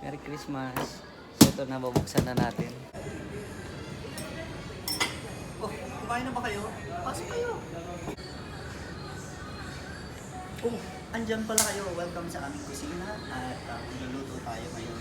Merry Christmas. So ito na, babuksan na natin. Oh, kumain na ba kayo? Pasok kayo. Kung andyan pala kayo, welcome sa aming kusina at niluluto tayo ngayon.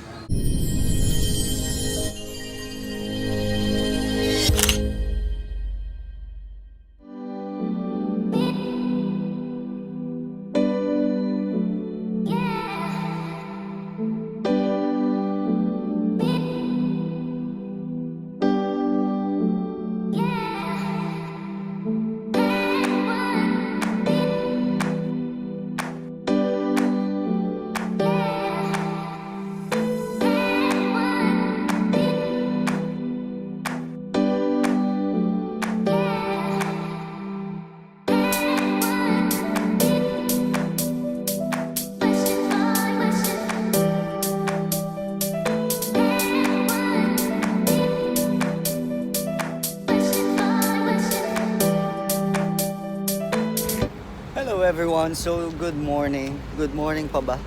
Hello everyone, so good morning. Good morning pa ba?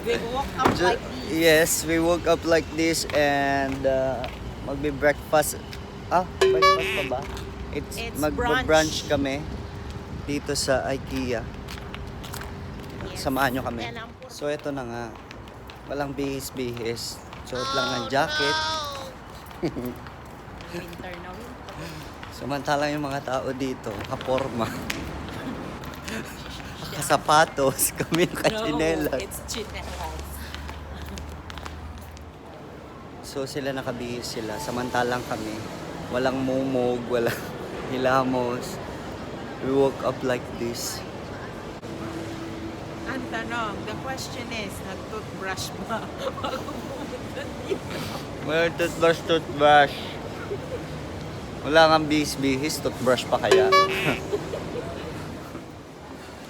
We woke up like this. Yes, we woke up like this and magbe-breakfast. Breakfast pa ba? It's Mag-brunch kami dito sa Ikea. Yes. Samahan nyo kami. Yan ang So ito na nga. Walang bihis-bihis. Suot lang ng jacket. No. Winter na winter. Samantalang yung mga tao dito, nakaporma. Nakasapatos, kami nakachinelas. No, it's chinelas. So sila nakabihis sila, samantalang kami, walang mumog, walang hilamos. We woke up like this. Ang tanong, the question is, nag-toothbrush ba? Bago pumunta dito. Well, toothbrush. Wala nga bihis-bihis, toothbrush pa kaya.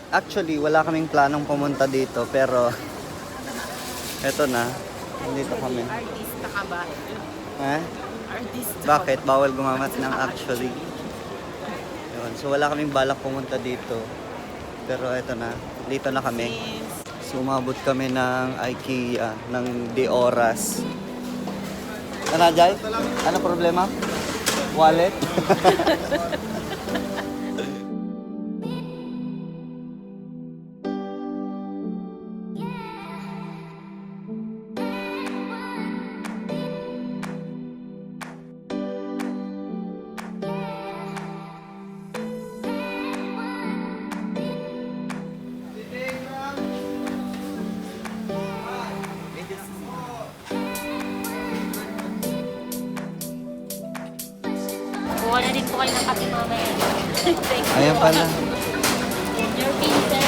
Actually, wala kaming planong pumunta dito, pero eto na, nandito kami. Artista ka ba? Artista Bakit? ka ba? Bawal gumamat ng actually. Yun. So wala kaming balak pumunta dito. Pero eto na, dito na kami. So umabot kami ng Ikea, ng di oras. Ano, Jai? Ano problema? Wallet? Kuha na din po kayo ng kape mamaya. Thank you. Ayan pala. Your pizza.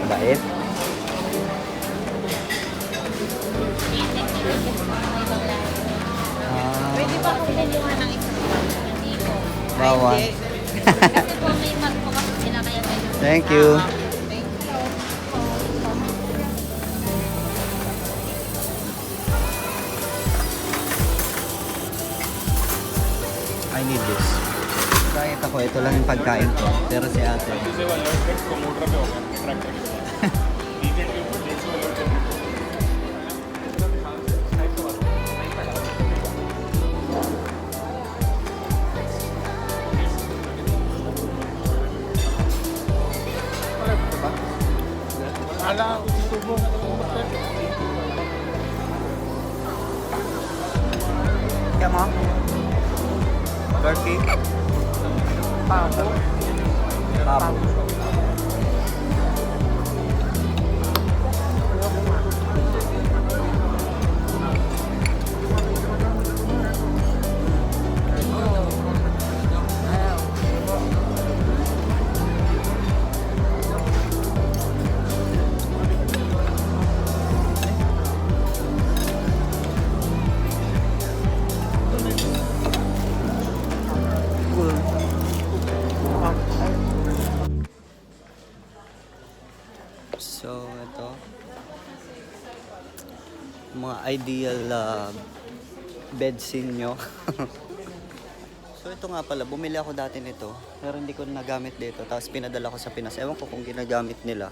Bait. Pwede ba kung kailangan ng isang hindi po. Bawal. Kasi po may mag po kasi sila kaya medyo. Thank you. Thank you. I need this. Kahit ako, ito lang yung pagkain ko. Pero si ate. Kaya mo? Turkey? Pabo. Pabo. So, ito. Mga ideal bed scene nyo. So, ito nga pala. Bumili ako dati nito. Pero hindi ko nagamit dito. Tapos pinadala ko sa Pinas. Ewan ko kung ginagamit nila.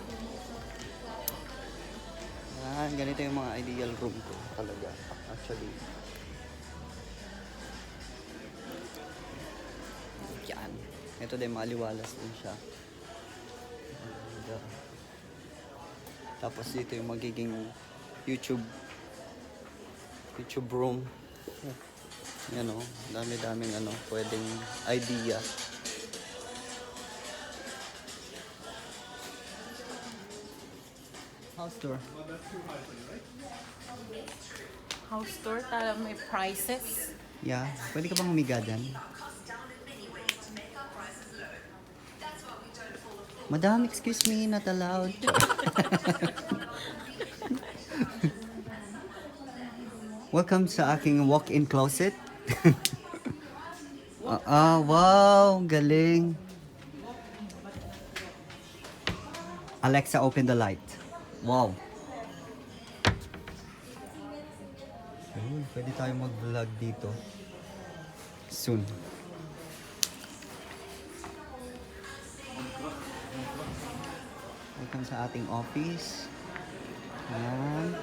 ganito yung mga ideal room ko talaga. Actually. Yan. Ito din, maliwalas din siya. And, tapos dito yung magiging YouTube room. Yan o, dami-daming pwedeng idea. House tour. House tour, may prices. Yeah, pwede ka bang humiga dyan? Madam, excuse me, not allowed. Welcome sa aking walk-in closet. Wow, galing. Alexa, open the light. Wow. Ayun, pwede tayo mag-vlog dito. Soon. Welcome sa ating office. Ayan.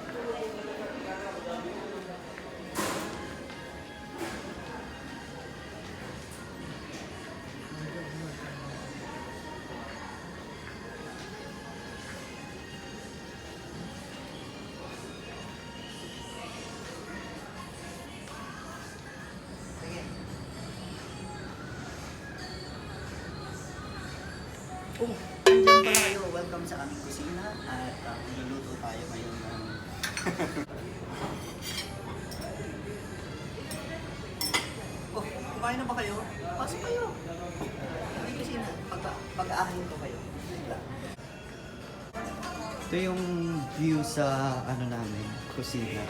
Oh, andyan pala kayo. Welcome sa aming kusina at niluluto tayo ngayon ng oh, kumain na ba kayo? Pasok kayo. Aming kusina. Pag-aahin ko kayo. Ito yung view sa namin, kusina.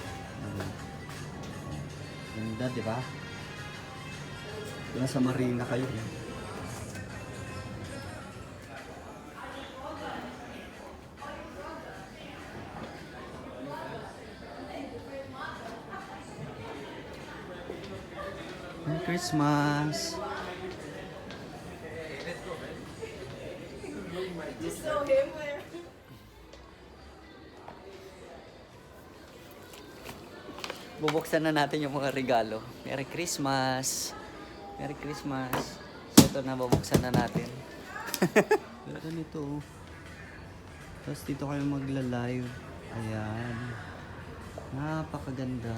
Ganda, di ba? Nasa marina kayo. Merry Christmas! Just saw him there. Bubuksan na natin yung mga regalo. Merry Christmas! Merry Christmas! So ito na, bubuksan na natin. Pero nito. Tapos dito kayo magla-live. Ayan. Napakaganda.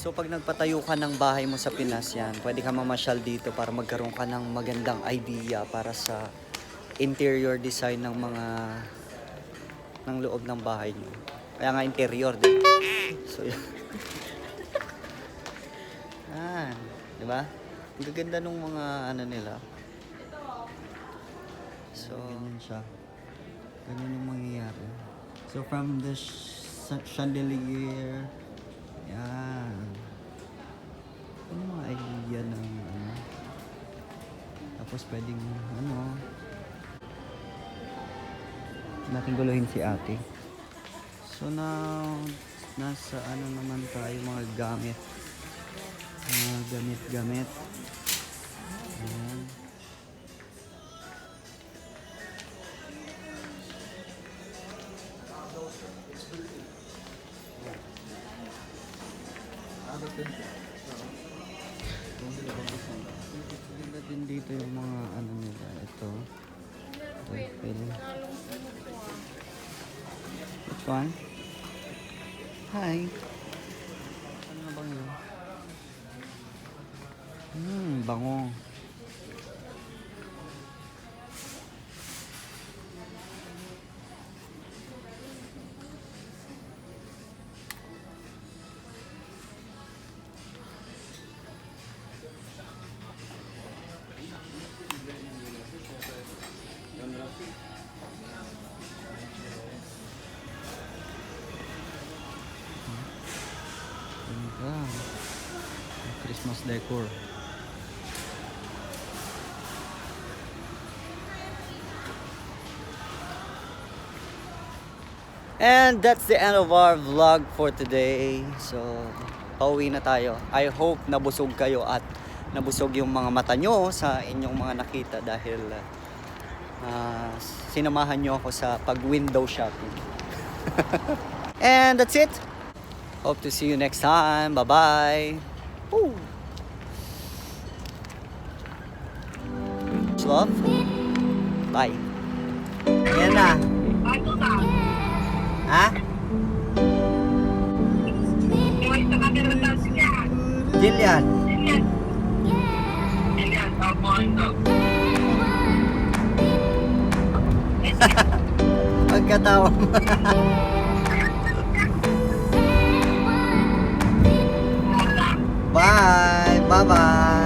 So pag nagpatayo ka ng bahay mo sa Pinas yan, pwede ka mamasyal dito para magkaroon ka ng magandang idea para sa interior design ng ng loob ng bahay nyo. Kaya nga interior din. So yan. Di ba? Ang gaganda nung mga nila. So ganyan siya. Ganyan yung mangyayari. So from the chandelier, yan. Ano mga idea ng tapos pwedeng natin guluhin si ate. So now nasa naman tayo mga gamit. Mga gamit. Ayan. Ganda din dito yung mga nila. Ito. Which one? Hi. Ano na bang yun? Bango. Christmas decor. And that's the end of our vlog for today. So, pauwi na tayo. I hope nabusog kayo at nabusog yung mga mata nyo sa inyong mga nakita dahil sinamahan nyo ako sa pag-window shopping. And that's it. Hope to see you next time. Bye-bye. Woo. Love. Bye. Ayan na. Ha? Jillian. Pagkatawa mo. Bye. Bye-bye.